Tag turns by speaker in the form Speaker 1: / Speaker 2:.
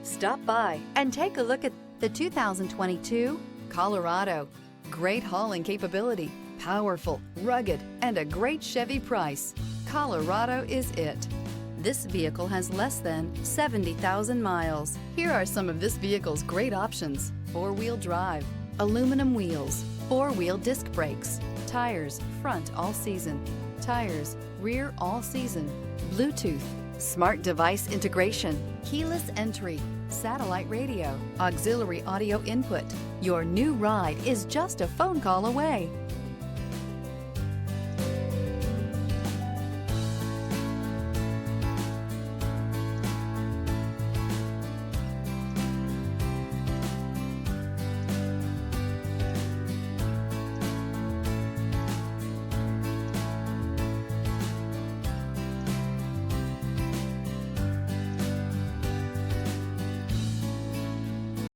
Speaker 1: Stop by and take a look at the 2022 Colorado. Great hauling capability, powerful, rugged, and a great Chevy price. Colorado is it. This vehicle has less than 70,000 miles. Here are some of this vehicle's great options: four-wheel drive, aluminum wheels, four-wheel disc brakes, tires front all season, tires rear all season, Bluetooth, smart device integration, keyless entry, satellite radio, auxiliary audio input. Your new ride is just a phone call away.